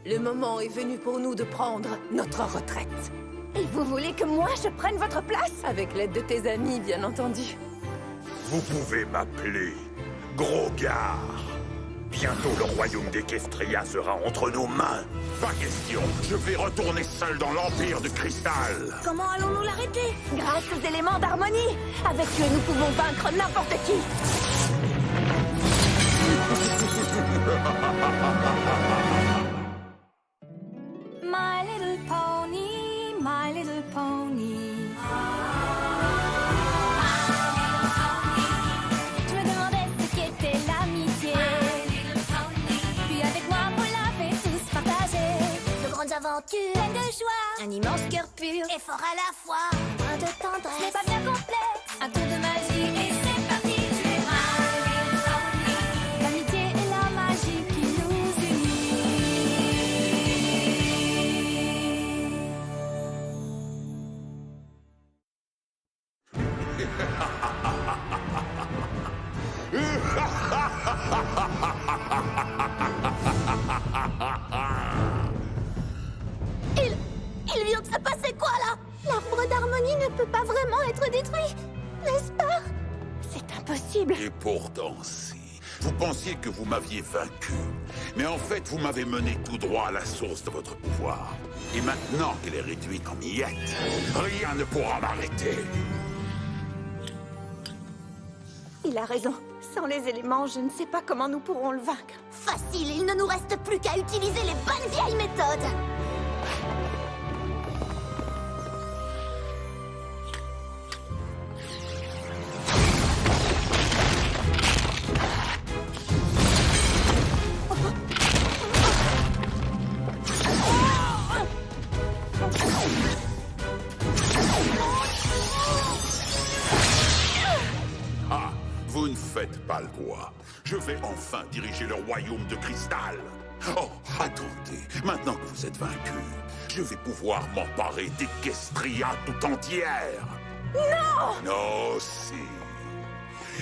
Le moment est venu pour nous de prendre notre retraite. Et vous voulez que moi, je prenne votre place? Avec l'aide de tes amis, bien entendu. Vous pouvez m'appeler Grogar. Bientôt le royaume d'Equestria sera entre nos mains. Pas question, je vais retourner seul dans l'Empire de Cristal. Comment allons-nous l'arrêter? Grâce aux éléments d'harmonie. Avec eux, nous pouvons vaincre n'importe qui. My little pony, my little pony. Je me demandais ce qu'était l'amitié. Puis avec moi, vous l'avez tous partagé. De grandes aventures, pleines de joie. Un immense cœur pur et fort à la fois. Un de tendresse, ce n'est pas bien complexe. Un tour de magie et c'est parti. Tu es my little pony. L'amitié et la magie qui nous unit. Il vient de se passer quoi là? L'arbre d'harmonie ne peut pas vraiment être détruit, n'est-ce pas? C'est impossible. Et pourtant, si. Vous pensiez que vous m'aviez vaincu. Mais en fait, vous m'avez mené tout droit à la source de votre pouvoir. Et maintenant qu'elle est réduite en miettes, rien ne pourra m'arrêter. Il a raison. Sans les éléments, je ne sais pas comment nous pourrons le vaincre. Facile, il ne nous reste plus qu'à utiliser les bonnes vieilles méthodes. Ah, vous ne faites pas le poids. Je vais enfin diriger le royaume de Cristal. Oh, attendez, maintenant que vous êtes vaincu, je vais pouvoir m'emparer d'Equestria tout entière. Non! Non, si.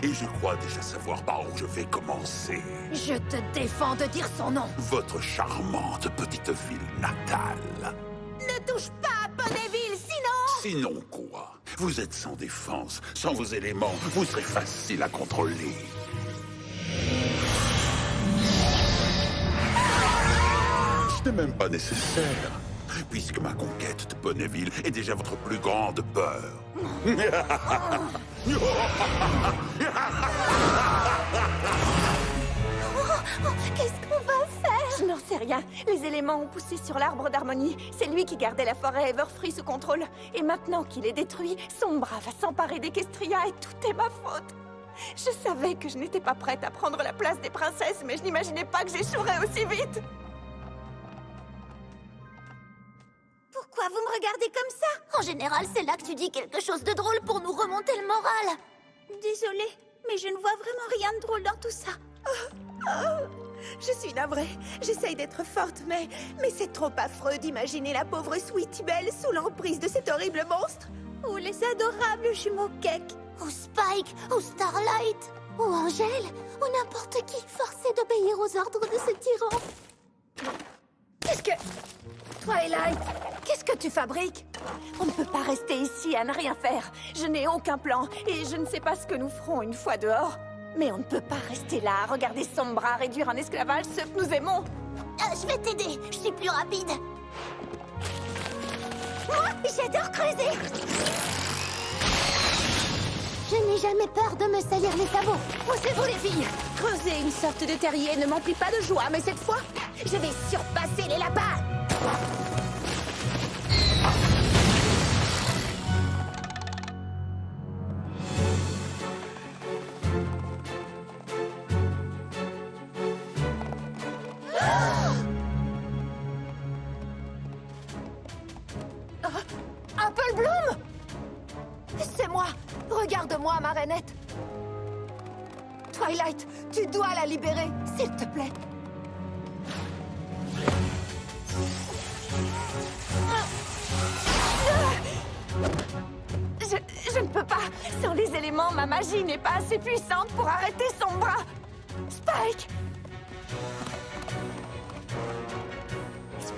Et je crois déjà savoir par où je vais commencer. Je te défends de dire son nom. Votre charmante petite ville natale. Ne touche pas à Ponyville, sinon... Sinon quoi? Vous êtes sans défense, sans vos éléments, vous serez facile à contrôler. Ce n'est même pas nécessaire, puisque ma conquête de Ponyville est déjà votre plus grande peur. Qu'est-ce qu'on va faire? Je n'en sais rien. Les éléments ont poussé sur l'arbre d'harmonie. C'est lui qui gardait la forêt Everfree sous contrôle. Et maintenant qu'il est détruit, Sombra va s'emparer d'Equestria et tout est ma faute. Je savais que je n'étais pas prête à prendre la place des princesses, mais je n'imaginais pas que j'échouerais aussi vite. Pourquoi vous me regardez comme ça? En général, c'est là que tu dis quelque chose de drôle pour nous remonter le moral. Désolée, mais je ne vois vraiment rien de drôle dans tout ça. Je suis navrée. J'essaye d'être forte, mais c'est trop affreux d'imaginer la pauvre Sweetie Belle sous l'emprise de cet horrible monstre. Ou les adorables jumeaux Cake. Ou Spike, ou Starlight, ou Angèle, ou n'importe qui forcé d'obéir aux ordres de ce tyran. Qu'est-ce que... Twilight, qu'est-ce que tu fabriques? On ne peut pas rester ici à ne rien faire. Je n'ai aucun plan et je ne sais pas ce que nous ferons une fois dehors. Mais on ne peut pas rester là à regarder Sombra réduire en esclavage ceux que nous aimons. Je vais t'aider, je suis plus rapide. Moi, j'adore creuser. Je n'ai jamais peur de me salir les sabots. Poussez-vous les filles. Creuser une sorte de terrier ne m'emplit pas de joie, mais cette fois, je vais surpasser les lapins. Apple Bloom! C'est moi! Regarde-moi, ma rainette! Twilight, tu dois la libérer, s'il te plaît! Je ne peux pas! Sans les éléments, ma magie n'est pas assez puissante pour arrêter Sombra! Spike!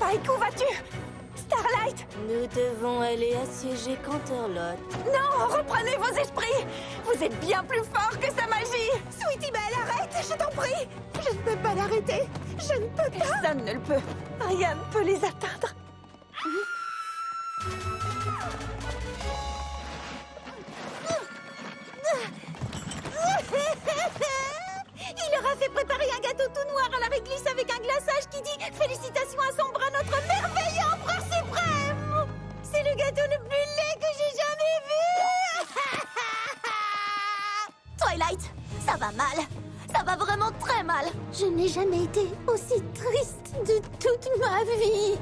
Spike, où vas-tu? Starlight! Nous devons aller assiéger Canterlot. Non, reprenez vos esprits! Vous êtes bien plus fort que sa magie! Sweetie Belle, arrête, je t'en prie! Je ne peux pas l'arrêter! Je ne peux pas! Personne ne le peut! Rien ne peut les atteindre! Il leur a fait préparer un gâteau tout noir à la réglisse avec un glaçage qui dit « Félicitations à Sombra, notre merveilleux empereur suprême !» C'est le gâteau le plus laid que j'ai jamais vu. Twilight, ça va mal. Ça va vraiment très mal. Je n'ai jamais été aussi triste de toute ma vie.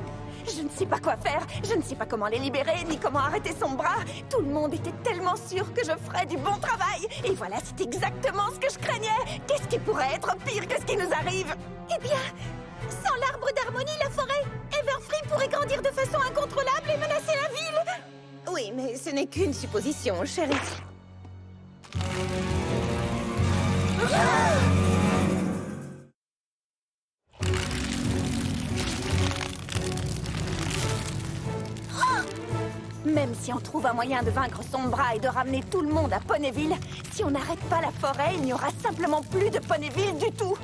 Je ne sais pas quoi faire, je ne sais pas comment les libérer, ni comment arrêter son bras. Tout le monde était tellement sûr que je ferais du bon travail. Et voilà, c'est exactement ce que je craignais. Qu'est-ce qui pourrait être pire que ce qui nous arrive? Eh bien, sans l'arbre d'harmonie, la forêt Everfree pourrait grandir de façon incontrôlable et menacer la ville. Oui, mais ce n'est qu'une supposition, chérie. Même si on trouve un moyen de vaincre son bras et de ramener tout le monde à Ponyville, si on n'arrête pas la forêt, il n'y aura simplement plus de Ponyville du tout.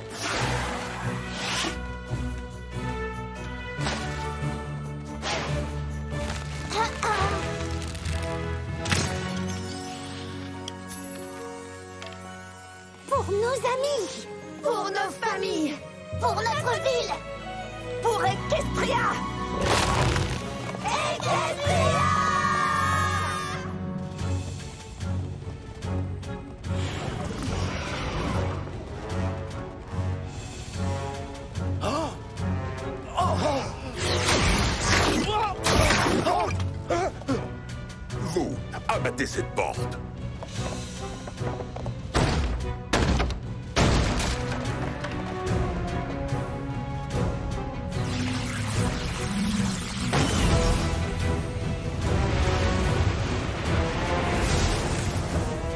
Pour nos amis, Pour nos familles, pour notre ville, pour Equestria! Vous, abattez cette porte.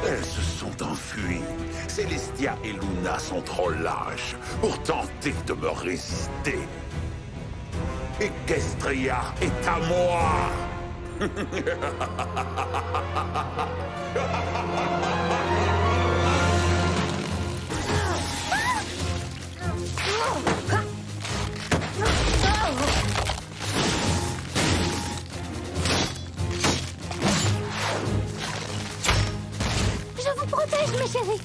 Elles se sont enfuies. Célestia et Luna sont trop lâches pour tenter de me résister. Equestria est à moi! je vous protège, mes chéris.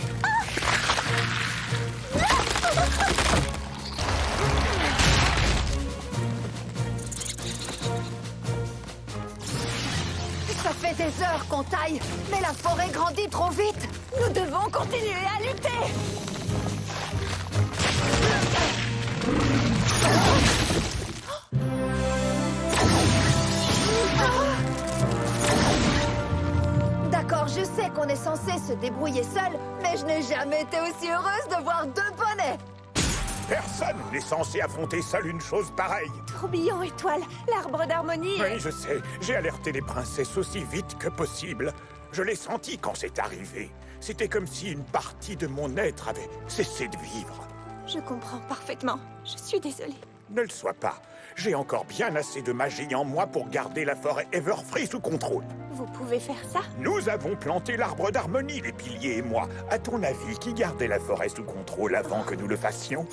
Ça fait des heures qu'on taille, mais la forêt grandit trop vite. Nous devons continuer à lutter. D'accord, je sais qu'on est censé se débrouiller seul, mais je n'ai jamais été aussi heureuse de voir deux poneys. Personne n'est censé affronter seul une chose pareille. Tourbillon étoile, l'arbre d'harmonie. Oui, je sais. J'ai alerté les princesses aussi vite que possible. Je l'ai senti quand c'est arrivé. C'était comme si une partie de mon être avait cessé de vivre. Je comprends parfaitement. Je suis désolée. Ne le sois pas. J'ai encore bien assez de magie en moi pour garder la forêt Everfree sous contrôle. Vous pouvez faire ça? Nous avons planté l'arbre d'harmonie, les piliers et moi. À ton avis, qui gardait la forêt sous contrôle avant que nous le fassions?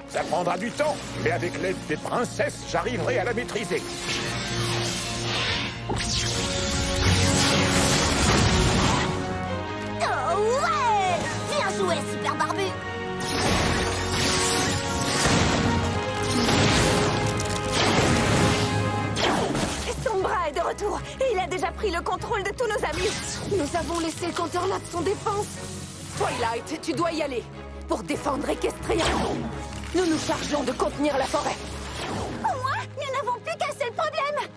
Ça prendra du temps, mais avec l'aide des princesses, j'arriverai à la maîtriser. Oh ouais! Bien joué, super barbu. Son bras est de retour et il a déjà pris le contrôle de tous nos amis. Nous avons laissé Canterlot sans défense. Twilight, tu dois y aller pour défendre Equestria. Nous nous chargeons de contenir la forêt. Au moins, nous n'avons plus qu'un seul problème.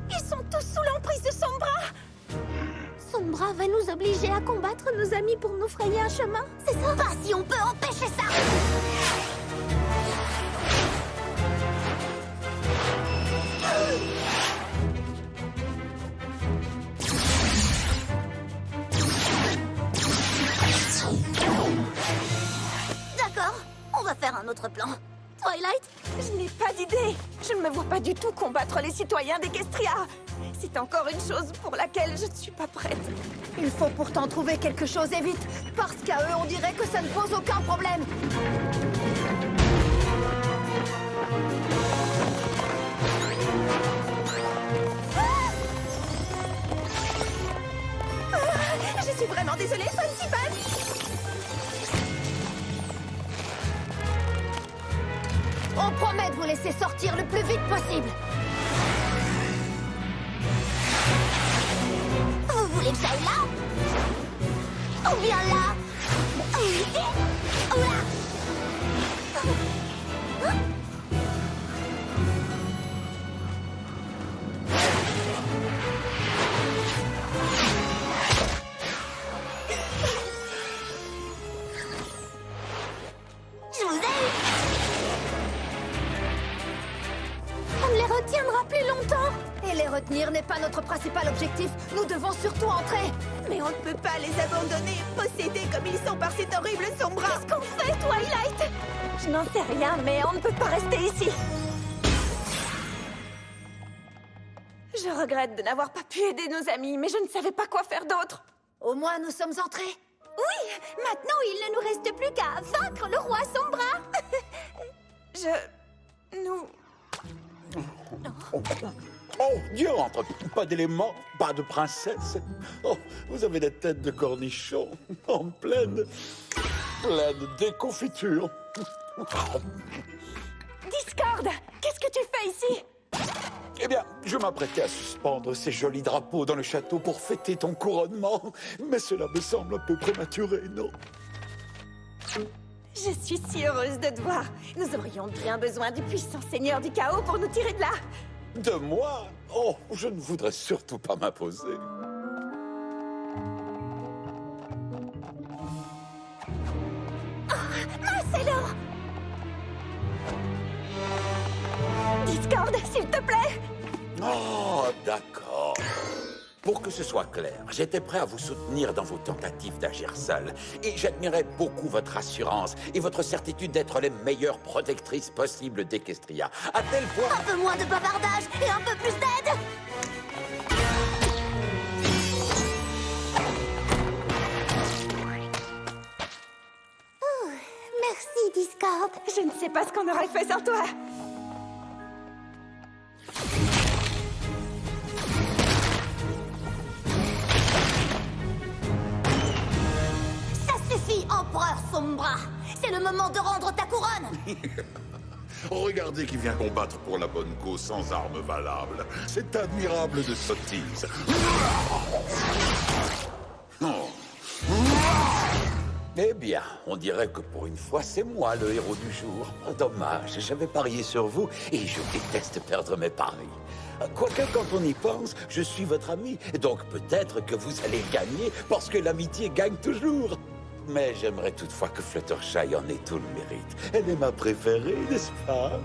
Ils sont tous sous l'emprise de Sombra. Sombra va nous obliger à combattre nos amis pour nous frayer un chemin, c'est ça? Pas si on peut empêcher ça. Twilight? Je n'ai pas d'idée. Je ne me vois pas du tout combattre les citoyens d'Equestria. C'est encore une chose pour laquelle je ne suis pas prête. Il faut pourtant trouver quelque chose et vite, parce qu'à eux, on dirait que ça ne pose aucun problème. Je suis vraiment désolée, Fancy-Pan. On promet de vous laisser sortir le plus vite possible. Vous voulez que j'aille là? Ou bien là? Ou ici? Ou là? Je vous ai eu. On ne les retiendra plus longtemps. Et les retenir n'est pas notre principal objectif. Nous devons surtout entrer. Mais on ne peut pas les abandonner, possédés comme ils sont par cet horrible Sombra. Qu'est-ce qu'on fait, Twilight? Je n'en sais rien, mais on ne peut pas rester ici. Je regrette de n'avoir pas pu aider nos amis, mais je ne savais pas quoi faire d'autre. Au moins, nous sommes entrés. Oui, maintenant il ne nous reste plus qu'à vaincre le roi Sombra. Nous... Oh, Dieu entre! Pas d'éléments, pas de princesse. Oh, vous avez des têtes de cornichons en pleine déconfiture. Discord, qu'est-ce que tu fais ici? Eh bien, je m'apprêtais à suspendre ces jolis drapeaux dans le château pour fêter ton couronnement. Mais cela me semble un peu prématuré, non? Je suis si heureuse de te voir. Nous aurions bien besoin du puissant seigneur du chaos pour nous tirer de là. De moi? Oh, je ne voudrais surtout pas m'imposer. Marcelo! Discord, s'il te plaît! Oh, d'accord. Pour que ce soit clair, j'étais prêt à vous soutenir dans vos tentatives d'agir seul. Et j'admirais beaucoup votre assurance et votre certitude d'être les meilleures protectrices possibles d'Equestria. À tel point... Un peu moins de bavardage et un peu plus d'aide. Merci, Discord. Je ne sais pas ce qu'on aurait fait sans toi. Ça suffit, Empereur Sombra. C'est le moment de rendre ta couronne. Regardez qui vient combattre pour la bonne cause sans armes valables. C'est admirable de sottise. Oh. Eh bien, on dirait que pour une fois, c'est moi le héros du jour. Dommage, j'avais parié sur vous et je déteste perdre mes paris. Quoique, quand on y pense, je suis votre ami, donc peut-être que vous allez gagner parce que l'amitié gagne toujours. Mais j'aimerais toutefois que Fluttershy en ait tout le mérite. Elle est ma préférée, n'est-ce pas?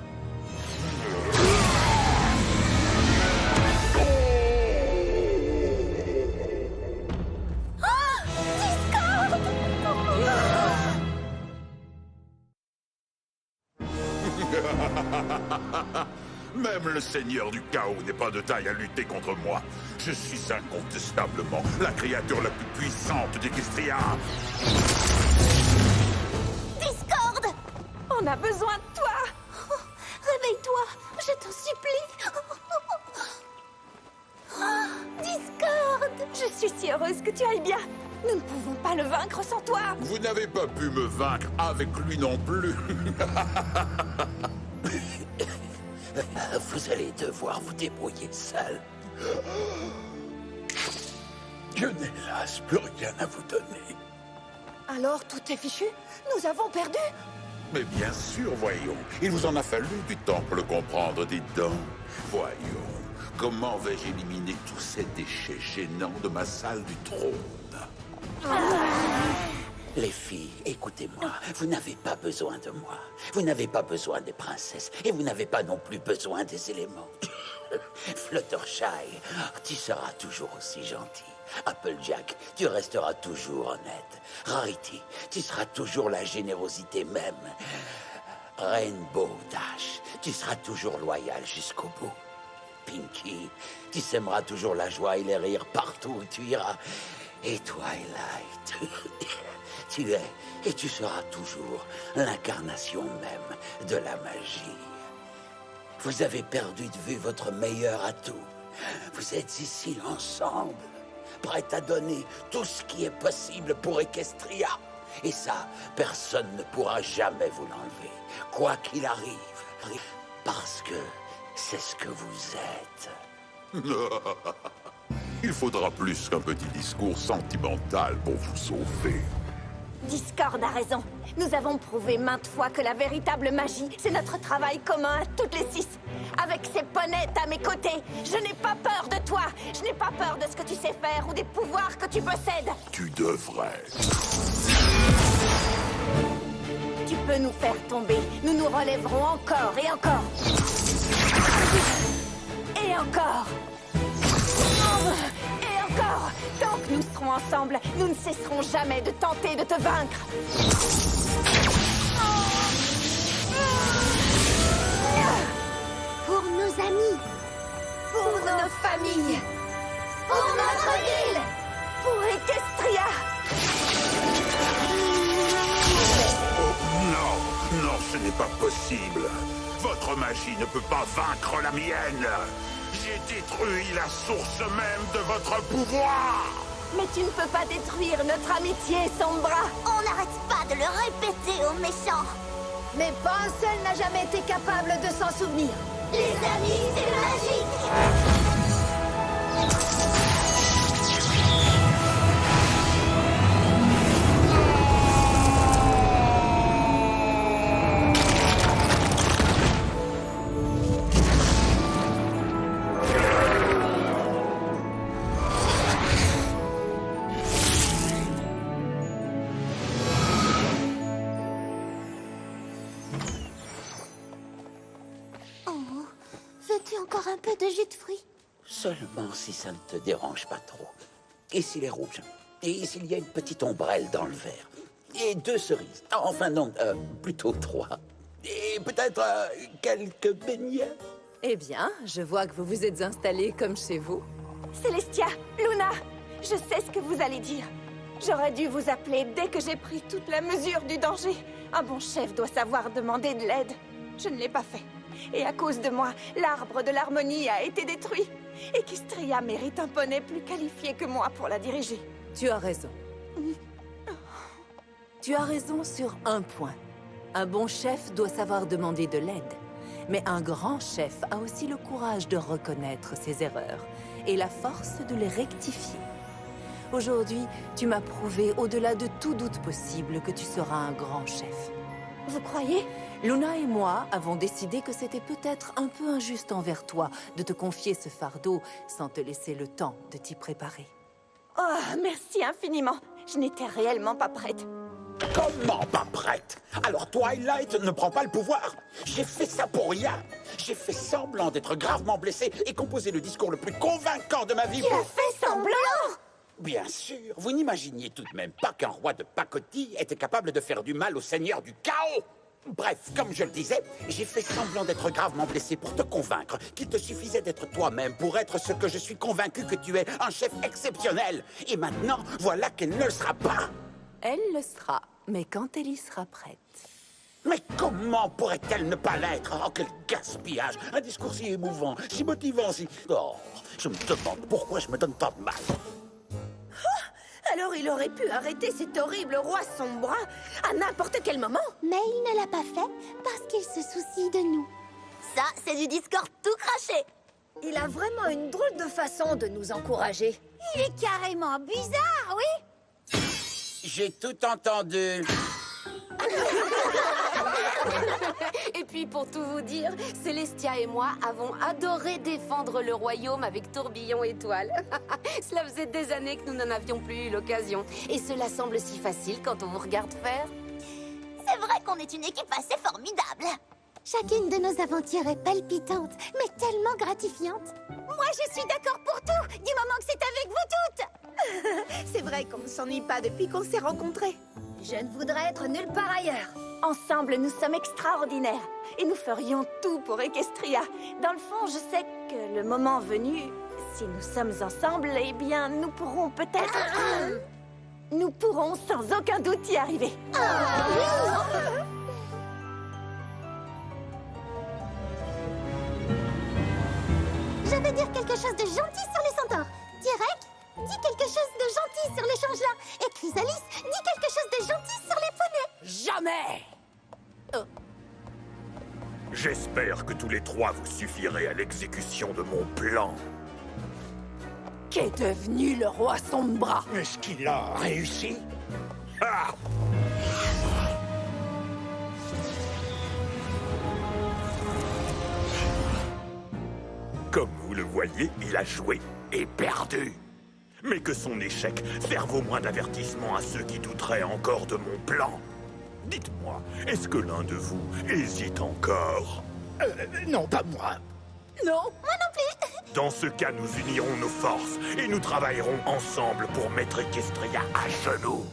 Même le seigneur du chaos n'est pas de taille à lutter contre moi. Je suis incontestablement la créature la plus puissante d'Equestria. Discord. On a besoin de toi. Réveille-toi, je t'en supplie. Discord. Je suis si heureuse que tu ailles bien. Nous ne pouvons pas le vaincre sans toi. Vous n'avez pas pu me vaincre avec lui non plus. Vous allez devoir vous débrouiller seul. Je n'ai hélas plus rien à vous donner. Alors, tout est fichu? Nous avons perdu? Mais bien sûr, voyons. Il vous en a fallu du temps pour le comprendre, dites donc. Voyons, comment vais-je éliminer tous ces déchets gênants de ma salle du trône? Les filles, écoutez-moi. Vous n'avez pas besoin de moi. Vous n'avez pas besoin des princesses. Et vous n'avez pas non plus besoin des éléments. Fluttershy, tu seras toujours aussi gentil. Applejack, tu resteras toujours honnête. Rarity, tu seras toujours la générosité même. Rainbow Dash, tu seras toujours loyal jusqu'au bout. Pinky, tu sèmeras toujours la joie et les rires partout où tu iras. Et Twilight, tu es et tu seras toujours l'incarnation même de la magie. Vous avez perdu de vue votre meilleur atout. Vous êtes ici ensemble, prêts à donner tout ce qui est possible pour Equestria. Et ça, personne ne pourra jamais vous l'enlever, quoi qu'il arrive. Parce que c'est ce que vous êtes. Il faudra plus qu'un petit discours sentimental pour vous sauver. Discord a raison. Nous avons prouvé maintes fois que la véritable magie, c'est notre travail commun à toutes les 6. Avec ces ponettes à mes côtés, je n'ai pas peur de toi. Je n'ai pas peur de ce que tu sais faire ou des pouvoirs que tu possèdes. Tu devrais. Tu peux nous faire tomber. Nous nous relèverons encore et encore. Et encore. Et encore. Tant que nous serons ensemble, nous ne cesserons jamais de tenter de te vaincre. Pour nos amis, Pour nos familles. pour notre ville. Pour Equestria. Non, non, ce n'est pas possible. Votre magie ne peut pas vaincre la mienne. J'ai détruit la source même de votre pouvoir. Mais tu ne peux pas détruire notre amitié, Sombra. On n'arrête pas de le répéter aux méchants. Mais pas un seul n'a jamais été capable de s'en souvenir. Les amis, c'est magique. Veux-tu encore un peu de jus de fruits? Seulement si ça ne te dérange pas trop. Et s'il est rouge. Et s'il y a une petite ombrelle dans le verre. Et 2 cerises. Enfin non, plutôt 3. Et peut-être quelques beignets. Eh bien, je vois que vous vous êtes installés comme chez vous. Célestia, Luna, je sais ce que vous allez dire. J'aurais dû vous appeler dès que j'ai pris toute la mesure du danger. Un bon chef doit savoir demander de l'aide. Je ne l'ai pas fait. Et à cause de moi, l'arbre de l'harmonie a été détruit. Equestria mérite un poney plus qualifié que moi pour la diriger. Tu as raison. Tu as raison sur un point. Un bon chef doit savoir demander de l'aide. Mais un grand chef a aussi le courage de reconnaître ses erreurs et la force de les rectifier. Aujourd'hui, tu m'as prouvé au-delà de tout doute possible que tu seras un grand chef. Vous croyez? Luna et moi avons décidé que c'était peut-être un peu injuste envers toi de te confier ce fardeau sans te laisser le temps de t'y préparer. Oh, merci infiniment. Je n'étais réellement pas prête. Comment pas prête? Alors Twilight ne prend pas le pouvoir? J'ai fait ça pour rien. J'ai fait semblant d'être gravement blessé et composé le discours le plus convaincant de ma vie Tu pour... as fait semblant? Bien sûr, vous n'imaginiez tout de même pas qu'un roi de pacotille était capable de faire du mal au seigneur du chaos. Bref, comme je le disais, j'ai fait semblant d'être gravement blessé pour te convaincre qu'il te suffisait d'être toi-même pour être ce que je suis convaincu que tu es, un chef exceptionnel. Et maintenant, voilà qu'elle ne le sera pas. Elle le sera, mais quand elle y sera prête. Mais comment pourrait-elle ne pas l'être? Oh, quel gaspillage! Un discours si émouvant, si motivant, si... Oh, je me demande pourquoi je me donne tant de mal. Alors il aurait pu arrêter cet horrible roi Sombra à n'importe quel moment. Mais il ne l'a pas fait parce qu'il se soucie de nous. Ça, c'est du Discord tout craché. Il a vraiment une drôle de façon de nous encourager. Il est carrément bizarre, oui. J'ai tout entendu. Et puis pour tout vous dire, Célestia et moi avons adoré défendre le royaume avec Tourbillon Étoile. Cela faisait des années que nous n'en avions plus eu l'occasion. Et cela semble si facile quand on vous regarde faire. C'est vrai qu'on est une équipe assez formidable. Chacune de nos aventures est palpitante, mais tellement gratifiante. Moi, je suis d'accord pour tout, du moment que c'est avec vous toutes. C'est vrai qu'on ne s'ennuie pas depuis qu'on s'est rencontrés. Je ne voudrais être nulle part ailleurs. Ensemble, nous sommes extraordinaires. Et nous ferions tout pour Equestria. Dans le fond, je sais que le moment venu, si nous sommes ensemble, eh bien, nous pourrons peut-être... Nous pourrons sans aucun doute y arriver. Je vais dire quelque chose de gentil sur les centaures. Direct, dis quelque chose de gentil sur les changelins. Et Chrysalis, dis quelque chose de gentil sur les poneys. Jamais! J'espère que tous les trois vous suffirez à l'exécution de mon plan. Qu'est devenu le roi Sombra? Est-ce qu'il a réussi? Ah! Comme vous le voyez, il a joué et perdu. Mais que son échec serve au moins d'avertissement à ceux qui douteraient encore de mon plan. Dites-moi, est-ce que l'un de vous hésite encore? Non, pas moi. Non? Moi non plus. Dans ce cas, nous unirons nos forces et nous travaillerons ensemble pour mettre Equestria à genoux.